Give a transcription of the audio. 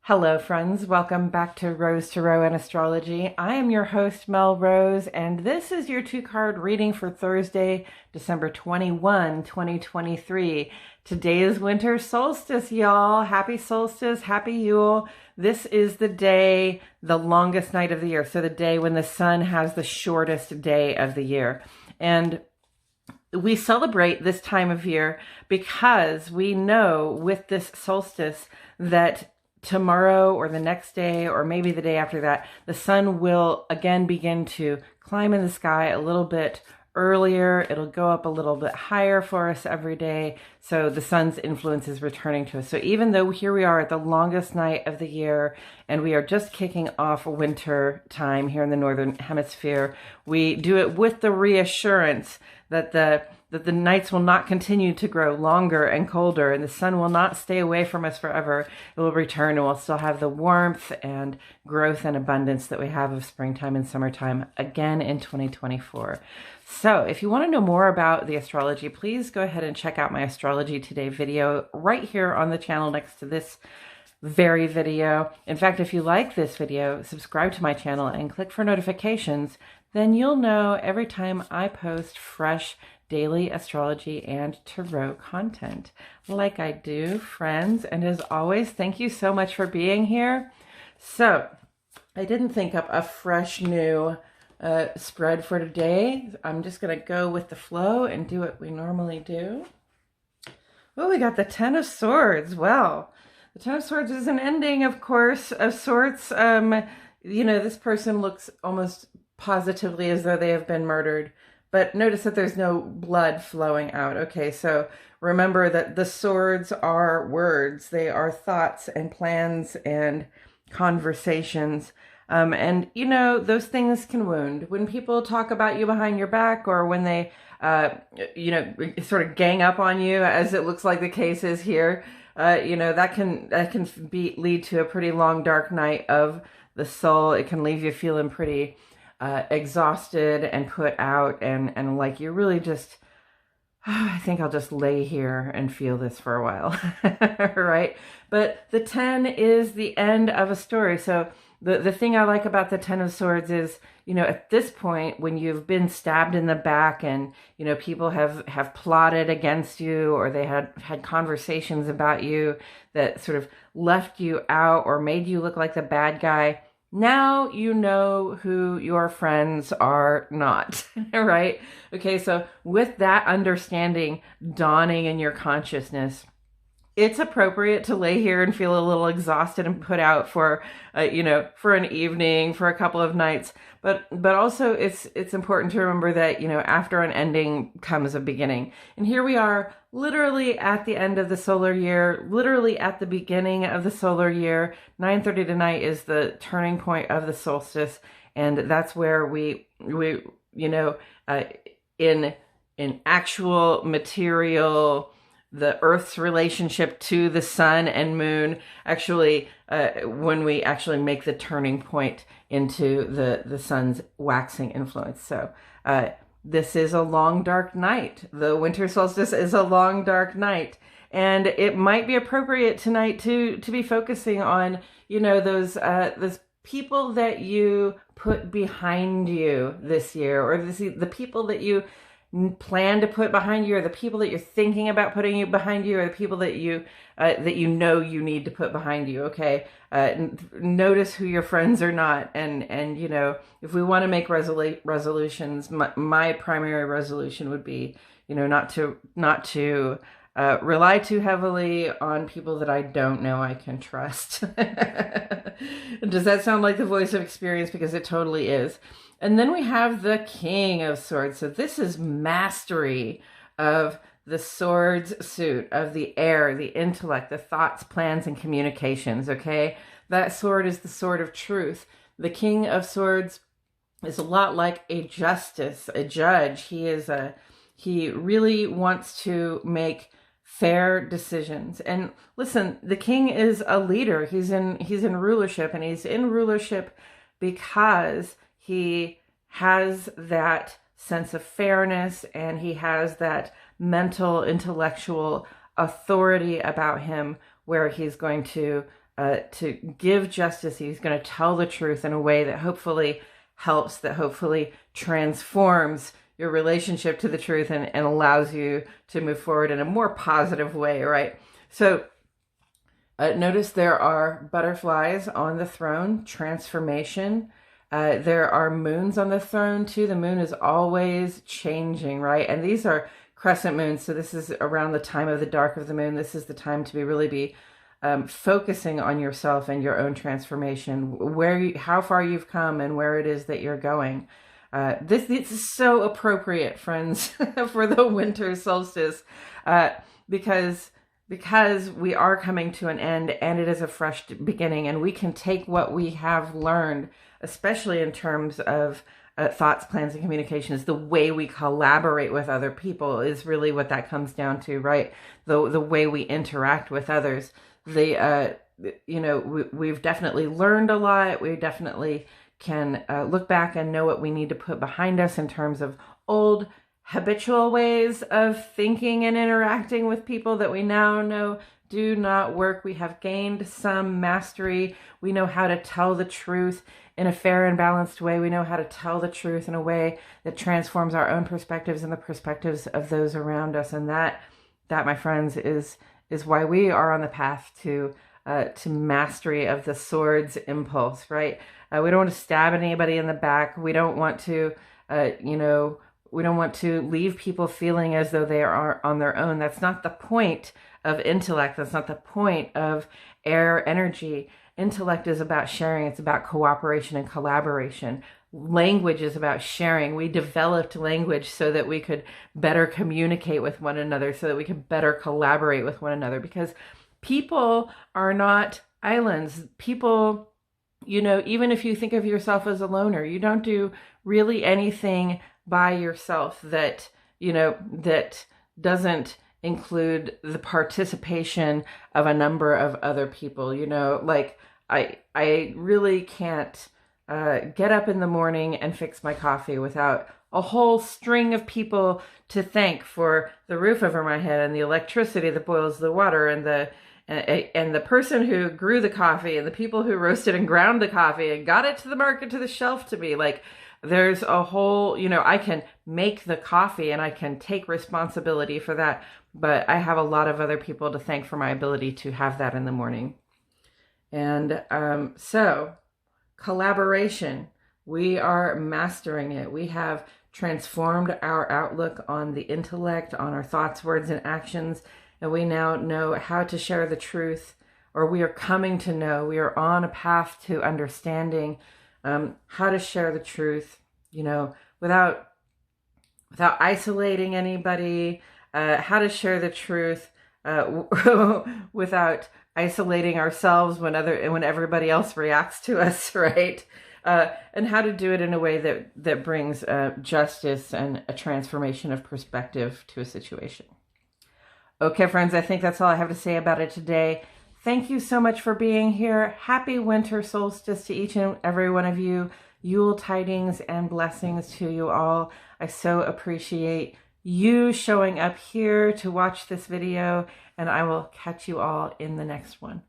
Hello friends, welcome back to Rose Tarot and Astrology. I am your host Mel Rose, and this is your two-card reading for Thursday, December 21, 2023. Today is winter solstice, y'all. Happy solstice, happy Yule. This is the day, the longest night of the year, so the day when the sun has the shortest day of the year. And we celebrate this time of year because we know with this solstice that tomorrow or the next day or maybe the day after that, the sun will again begin to climb in the sky a little bit earlier. It'll go up a little bit higher for us every day. So the sun's influence is returning to us. So even though here we are at the longest night of the year and we are just kicking off winter time here in the Northern Hemisphere, we do it with the reassurance that the nights will not continue to grow longer and colder, and the sun will not stay away from us forever. It will return, and we'll still have the warmth and growth and abundance that we have of springtime and summertime again in 2024. So if you want to know more about the astrology, please go ahead and check out my Astrology Today video right here on the channel next to this very video. In fact, if you like this video, subscribe to my channel and click for notifications. Then you'll know every time I post fresh daily astrology and tarot content like I do, friends. And as always, thank you so much for being here. So I didn't think up a fresh new spread for today. I'm just going to go with the flow and do what we normally do. Oh, we got the Ten of Swords. Well, the Ten of Swords is an ending, of course, of sorts. You know, this person looks almost positively as though they have been murdered. But notice that there's no blood flowing out. Okay, so remember that the swords are words. They are thoughts and plans and conversations. And, you know, those things can wound. When people talk about you behind your back, or when they, you know, sort of gang up on you, as it looks like the case is here, you know, that can lead to a pretty long, dark night of the soul. It can leave you feeling pretty exhausted and put out, and like you're really just, I think I'll just lay here and feel this for a while, right? But the 10 is the end of a story. So the thing I like about the Ten of Swords is, you know, at this point, when you've been stabbed in the back and, you know, people have plotted against you, or they had conversations about you that sort of left you out or made you look like the bad guy, now you know who your friends are not, right? Okay, so with that understanding dawning in your consciousness, it's appropriate to lay here and feel a little exhausted and put out for, you know, for an evening, for a couple of nights. But also it's important to remember that, you know, after an ending comes a beginning. And here we are, literally at the end of the solar year, literally at the beginning of the solar year. 9:30 tonight is the turning point of the solstice, and that's where we you know, in actual material, the Earth's relationship to the sun and moon, actually, when we actually make the turning point into the sun's waxing influence. So this is a long, dark night. The winter solstice is a long, dark night. And it might be appropriate tonight to be focusing on, you know, those people that you put behind you this year, or the people that you plan to put behind you, or the people that you're thinking about putting behind you, or the people that you know you need to put behind you. Okay, notice who your friends are not, and you know, if we want to make resolutions, my primary resolution would be, you know, not to rely too heavily on people that I don't know I can trust. Does that sound like the voice of experience? Because it totally is. And then we have the King of Swords. So this is mastery of the swords suit, of the air, the intellect, the thoughts, plans, and communications, okay? That sword is the sword of truth. The King of Swords is a lot like a justice, a judge. He really wants to make fair decisions. And listen, the king is a leader. He's in rulership, and he's in rulership because he has that sense of fairness, and he has that mental, intellectual authority about him, where he's going to to give justice. He's going to tell the truth in a way that hopefully helps, that hopefully transforms your relationship to the truth and allows you to move forward in a more positive way, right? So notice there are butterflies on the throne, transformation. There are moons on the throne too. The moon is always changing, right? And these are crescent moons. So this is around the time of the dark of the moon. This is the time to really be focusing on yourself and your own transformation, how far you've come and where it is that you're going. This is so appropriate, friends, for the winter solstice, because we are coming to an end and it is a fresh beginning, and we can take what we have learned, especially in terms of thoughts, plans, and communications. The way we collaborate with other people is really what that comes down to, right? The way we interact with others. We've definitely learned a lot. We definitely can look back and know what we need to put behind us in terms of old habitual ways of thinking and interacting with people that we now know do not work. We have gained some mastery. We know how to tell the truth in a fair and balanced way. We know how to tell the truth in a way that transforms our own perspectives and the perspectives of those around us. And that, my friends, is why we are on the path to mastery of the sword's impulse, right? We don't want to stab anybody in the back. We don't want to, we don't want to leave people feeling as though they are on their own. That's not the point of intellect. That's not the point of air energy. Intellect is about sharing. It's about cooperation and collaboration. Language is about sharing. We developed language so that we could better communicate with one another, so that we could better collaborate with one another, because people are not islands. People, even if you think of yourself as a loner, you don't do really anything by yourself that doesn't include the participation of a number of other people. Like I really can't get up in the morning and fix my coffee without a whole string of people to thank for the roof over my head and the electricity that boils the water and the person who grew the coffee and the people who roasted and ground the coffee and got it to the market, to the shelf, to me. Like, there's a whole, I can make the coffee and I can take responsibility for that, but I have a lot of other people to thank for my ability to have that in the morning. And so collaboration, we are mastering it. We have transformed our outlook on the intellect, on our thoughts, words, and actions, and we now know how to share the truth, or we are coming to know, we are on a path to understanding how to share the truth, without isolating anybody, how to share the truth without isolating ourselves when everybody else reacts to us, right? And how to do it in a way that brings justice and a transformation of perspective to a situation. Okay, friends, I think that's all I have to say about it today. Thank you so much for being here. Happy winter solstice to each and every one of you. Yule tidings and blessings to you all. I so appreciate you showing up here to watch this video, and I will catch you all in the next one.